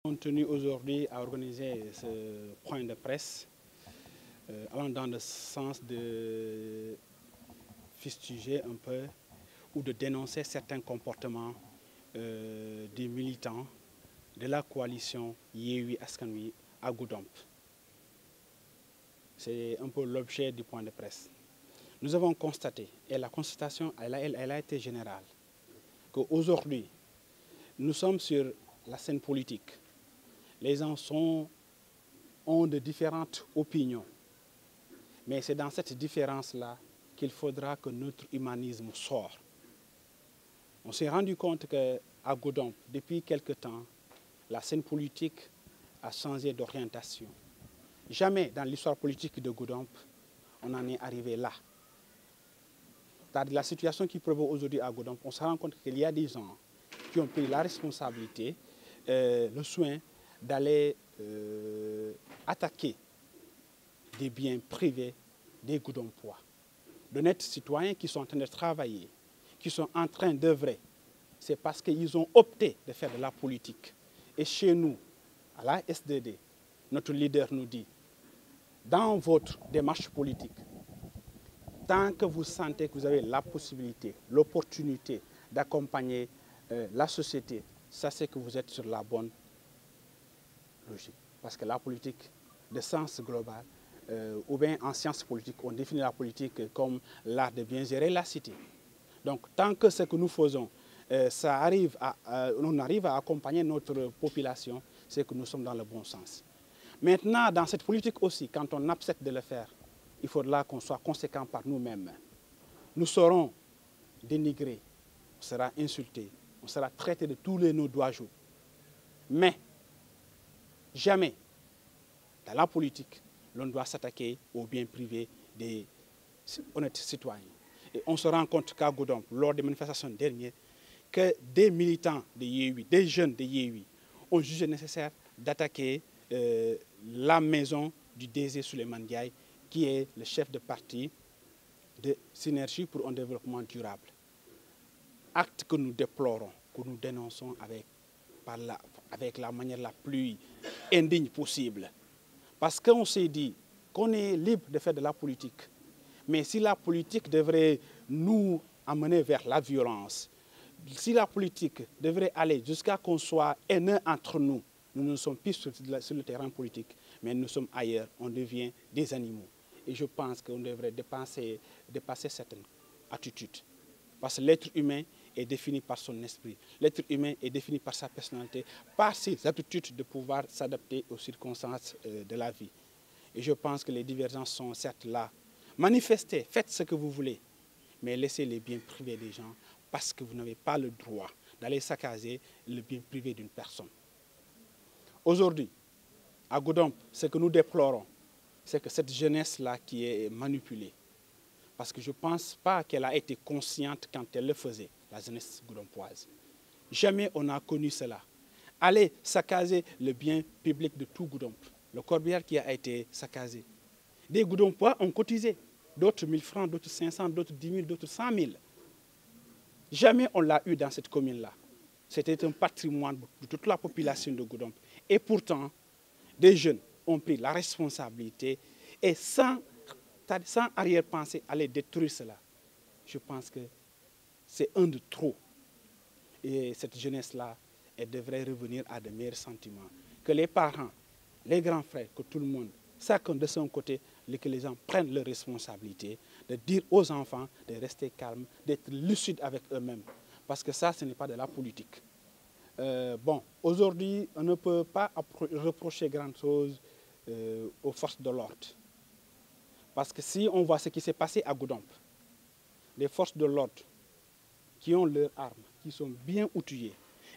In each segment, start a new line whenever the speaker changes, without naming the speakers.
Nous sommes tenus aujourd'hui à organiser ce point de presse allant dans le sens de fustiger un peu ou de dénoncer certains comportements des militants de la coalition Yewwi Askan Wi à Goudomp. C'est un peu l'objet du point de presse. Nous avons constaté, et la constatation elle a été générale, qu'aujourd'hui, nous sommes sur la scène politique. Les gens ont de différentes opinions. Mais c'est dans cette différence-là qu'il faudra que notre humanisme sorte. On s'est rendu compte qu'à Goudomp, depuis quelque temps, la scène politique a changé d'orientation. Jamais dans l'histoire politique de Goudomp, on en est arrivé là. Dans la situation qui prévaut aujourd'hui à Goudomp, on se rend compte qu'il y a des gens qui ont pris la responsabilité, le soin d'aller attaquer des biens privés des Goudompois, d'honnêtes citoyens qui sont en train de travailler, qui sont en train d'œuvrer. C'est parce qu'ils ont opté de faire de la politique. Et chez nous, à la SDD, notre leader nous dit, dans votre démarche politique, tant que vous sentez que vous avez la possibilité, l'opportunité d'accompagner la société, sachez que vous êtes sur la bonne logique. Parce que la politique de sens global, ou bien en sciences politiques, on définit la politique comme l'art de bien gérer la cité. Donc tant que ce que nous faisons, on arrive à accompagner notre population, c'est que nous sommes dans le bon sens. Maintenant, dans cette politique aussi, quand on accepte de le faire, il faudra qu'on soit conséquent par nous-mêmes. Nous serons dénigrés, on sera insultés, on sera traité de tous les noms d'oiseaux. Mais jamais, dans la politique, l'on doit s'attaquer aux biens privés des honnêtes citoyens. Et on se rend compte qu'à Goudomp, lors des manifestations dernières, que des militants de Yewwi, des jeunes de Yewwi, ont jugé nécessaire d'attaquer la maison du DG Souleymane Ndiaye, qui est le chef de parti de Synergie pour un développement durable. Acte que nous déplorons, que nous dénonçons avec la manière la plus indigne possible. Parce qu'on s'est dit qu'on est libre de faire de la politique. Mais si la politique devrait nous amener vers la violence, si la politique devrait aller jusqu'à qu'on soit haineux entre nous, nous ne sommes plus sur le terrain politique, mais nous sommes ailleurs, on devient des animaux. Et je pense qu'on devrait dépasser certaines attitudes. Parce que l'être humain est défini par son esprit. L'être humain est défini par sa personnalité, par ses aptitudes de pouvoir s'adapter aux circonstances de la vie. Et je pense que les divergences sont certes là. Manifestez, faites ce que vous voulez, mais laissez les biens privés des gens parce que vous n'avez pas le droit d'aller saccager le bien privé d'une personne. Aujourd'hui, à Goudomp, ce que nous déplorons, c'est que cette jeunesse-là qui est manipulée, parce que je ne pense pas qu'elle a été consciente quand elle le faisait, la jeunesse goudompoise. Jamais on a connu cela. Aller saccager le bien public de tout Goudomp, le corbillard qui a été saccagé. Des Goudompois ont cotisé, d'autres 1000 francs, d'autres 500, d'autres 10 000, d'autres 100 000. Jamais on l'a eu dans cette commune-là. C'était un patrimoine de toute la population de Goudomp. Et pourtant, des jeunes ont pris la responsabilité et sans arrière-pensée aller détruire cela. Je pense que c'est un de trop. Et cette jeunesse-là, elle devrait revenir à de meilleurs sentiments. Que les parents, les grands frères, que tout le monde, chacun de son côté, que les gens prennent leurs responsabilités, de dire aux enfants de rester calmes, d'être lucides avec eux-mêmes. Parce que ça, ce n'est pas de la politique. Bon, aujourd'hui, on ne peut pas reprocher grand-chose aux forces de l'ordre. Parce que si on voit ce qui s'est passé à Goudomp, les forces de l'ordre qui ont leurs armes, qui sont bien outillées,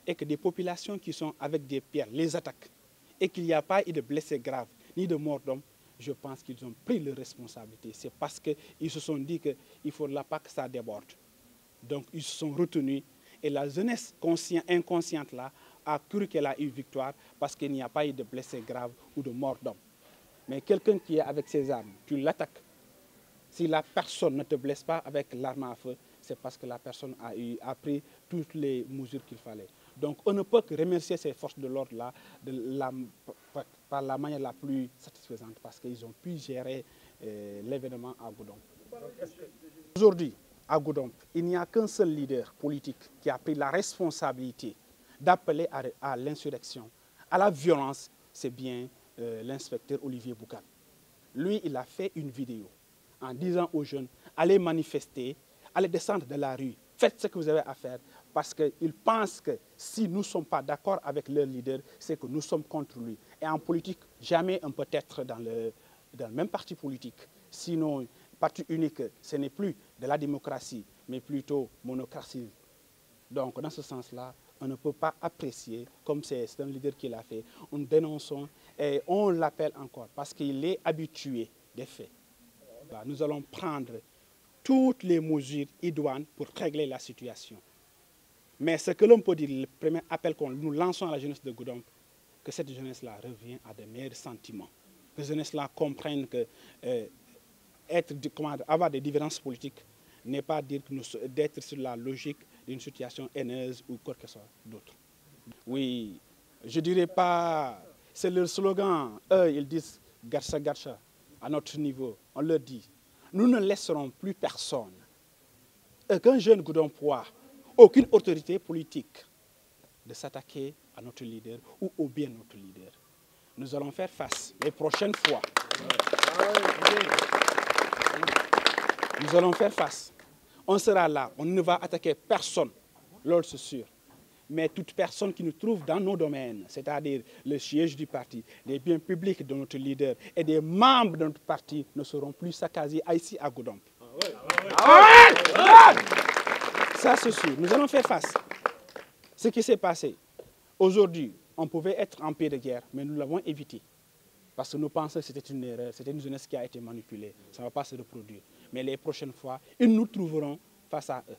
et que des populations qui sont avec des pierres les attaquent, et qu'il n'y a pas eu de blessés graves, ni de morts d'hommes, je pense qu'ils ont pris leurs responsabilités. C'est parce qu'ils se sont dit qu'il ne faudra pas que ça déborde. Donc ils se sont retenus. Et la jeunesse inconsciente là a cru qu'elle a eu victoire parce qu'il n'y a pas eu de blessés graves ou de morts d'hommes. Mais quelqu'un qui est avec ses armes, tu l'attaques. Si la personne ne te blesse pas avec l'arme à feu, c'est parce que la personne a pris toutes les mesures qu'il fallait. Donc on ne peut que remercier ces forces de l'ordre-là par la manière la plus satisfaisante parce qu'ils ont pu gérer l'événement à Goudomp. Aujourd'hui, à Goudomp, il n'y a qu'un seul leader politique qui a pris la responsabilité d'appeler à l'insurrection, à la violence, c'est bien l'inspecteur Olivier Boucan. Lui, il a fait une vidéo en disant aux jeunes, allez manifester, allez descendre de la rue, faites ce que vous avez à faire, parce qu'il pense que si nous ne sommes pas d'accord avec leur leader, c'est que nous sommes contre lui. Et en politique, jamais on peut être dans le même parti politique. Sinon, parti unique, ce n'est plus de la démocratie, mais plutôt monocratie. Donc, dans ce sens-là, on ne peut pas apprécier, comme c'est un leader qui l'a fait, nous dénonçons et on l'appelle encore, parce qu'il est habitué des faits. Nous allons prendre toutes les mesures idoines pour régler la situation. Mais ce que l'on peut dire, le premier appel que nous lançons à la jeunesse de Goudomp, que cette jeunesse-là revient à de meilleurs sentiments. Que cette jeunesse-là comprenne que avoir des différences politiques n'est pas dire d'être sur la logique d'une situation haineuse ou quoi que ce soit d'autre. Oui, je ne dirais pas, c'est leur slogan, eux ils disent « Garcha Garcha ». À notre niveau, on leur dit, nous ne laisserons plus personne, aucun jeune Goudompois, aucune autorité politique, de s'attaquer à notre leader ou au bien notre leader. Nous allons faire face les prochaines fois. Nous allons faire face. On sera là, on ne va attaquer personne, l'ordre c'est sûr. Mais toute personne qui nous trouve dans nos domaines, c'est-à-dire le siège du parti, les biens publics de notre leader et des membres de notre parti ne seront plus saccagés ici à Goudomp. Ça c'est sûr, nous allons faire face. Ce qui s'est passé, aujourd'hui, on pouvait être en paix de guerre, mais nous l'avons évité. Parce que nous pensions que c'était une erreur, c'était une jeunesse qui a été manipulée. Ça ne va pas se reproduire. Mais les prochaines fois, ils nous trouveront face à eux.